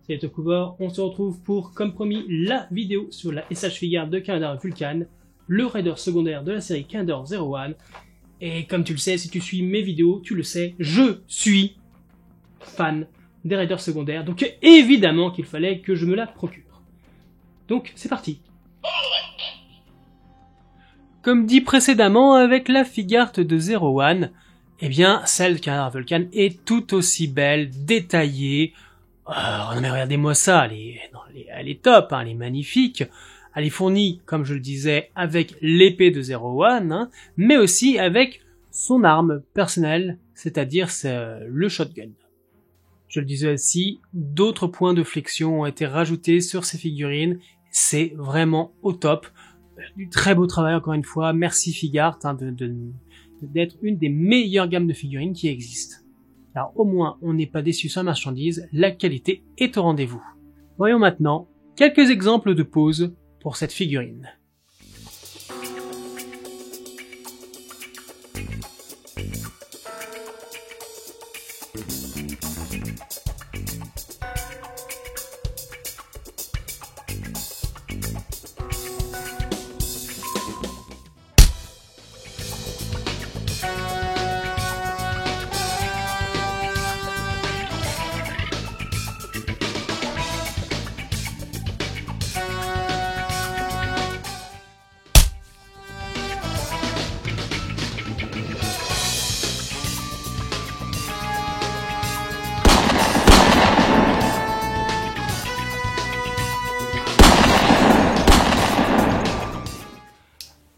Salut Tokuber, on se retrouve pour, comme promis, la vidéo sur la SH Figure de Kandor Vulcan, le raider secondaire de la série Kandor 01. Et comme tu le sais, si tu suis mes vidéos, tu le sais, je suis fan des raiders secondaires, donc évidemment qu'il fallait que je me la procure. Donc c'est parti. Comme dit précédemment avec la Figart de 01, eh bien celle de Kandor Vulcan est tout aussi belle, détaillée. Non mais regardez-moi ça, elle est top, hein, elle est magnifique. Elle est fournie, comme je le disais, avec l'épée de 01, hein, mais aussi avec son arme personnelle, c'est-à-dire le shotgun. Je le disais aussi, d'autres points de flexion ont été rajoutés sur ces figurines. C'est vraiment au top. Du très beau travail encore une fois. Merci Figart hein, d'être une des meilleures gammes de figurines qui existent. Alors au moins on n'est pas déçu sur la marchandise, la qualité est au rendez-vous. Voyons maintenant quelques exemples de poses pour cette figurine.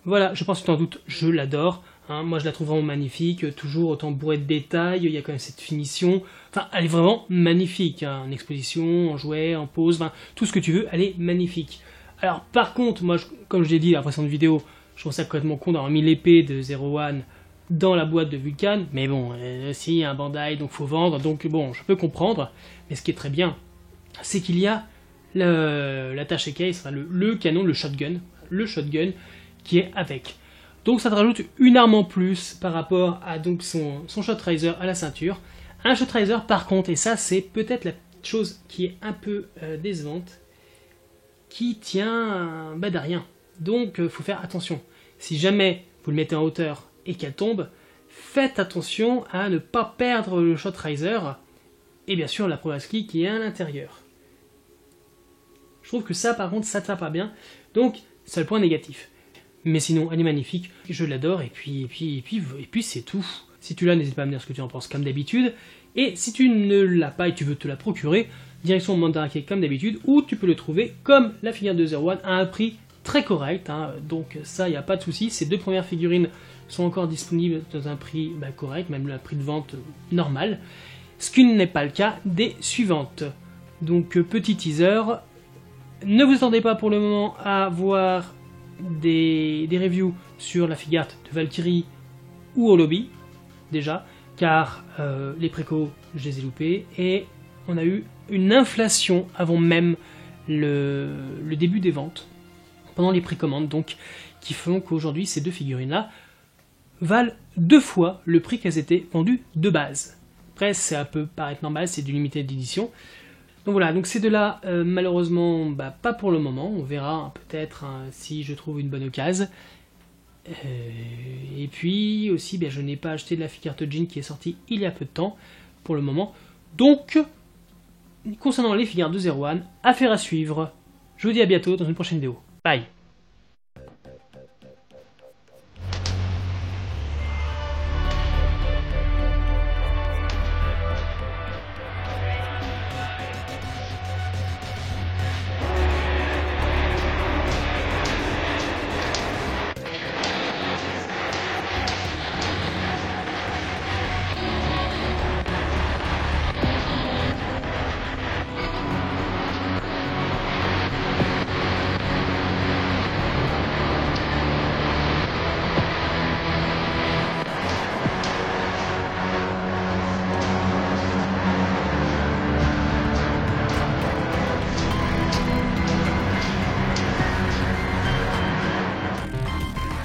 Voilà, je pense que tu t'en doutes, je l'adore. Hein, moi je la trouve vraiment magnifique, toujours autant bourrée de détails, il y a quand même cette finition. Enfin, elle est vraiment magnifique, hein, en exposition, en jouet, en pose, enfin, tout ce que tu veux, elle est magnifique. Alors par contre, moi, comme je l'ai dit dans la précédente vidéo, je trouve ça complètement con d'avoir mis l'épée de 01 dans la boîte de Vulcan. Mais bon, si, il y a un Bandai, donc faut vendre, donc bon, je peux comprendre. Mais ce qui est très bien, c'est qu'il y a l'attaché case, enfin, le canon, le shotgun qui est avec. Donc ça te rajoute une arme en plus par rapport à donc son shot raiser à la ceinture. Un shot raiser par contre, et ça c'est peut-être la chose qui est un peu décevante, qui tient de rien. Donc faut faire attention. Si jamais vous le mettez en hauteur et qu'elle tombe, faites attention à ne pas perdre le shot raiser et bien sûr la Provaski qui est à l'intérieur. Je trouve que ça par contre ça tient pas bien. Donc c'est le point négatif. Mais sinon, elle est magnifique, je l'adore, et puis c'est tout. Si tu l'as, n'hésite pas à me dire ce que tu en penses, comme d'habitude. Et si tu ne l'as pas et tu veux te la procurer, direction Mandarake comme d'habitude, ou tu peux le trouver comme la figure de 01 à un prix très correct. Hein, donc ça, il n'y a pas de souci. Ces deux premières figurines sont encore disponibles dans un prix correct, même le prix de vente normal. Ce qui n'est pas le cas des suivantes. Donc petit teaser, ne vous attendez pas pour le moment à voir des reviews sur la Figart de Valkyrie ou au lobby, déjà, car les précos, je les ai loupés, et on a eu une inflation avant même le début des ventes, pendant les précommandes, donc, qui font qu'aujourd'hui, ces deux figurines-là valent 2 fois le prix qu'elles étaient vendues de base. Après, ça peut paraître normal, c'est du limité d'édition. Donc voilà, donc ces deux-là, malheureusement, pas pour le moment. On verra peut-être si je trouve une bonne occasion. Et puis aussi, je n'ai pas acheté de la Figart Jean qui est sortie il y a peu de temps, pour le moment. Donc, concernant les figures de 01, affaire à suivre. Je vous dis à bientôt dans une prochaine vidéo. Bye!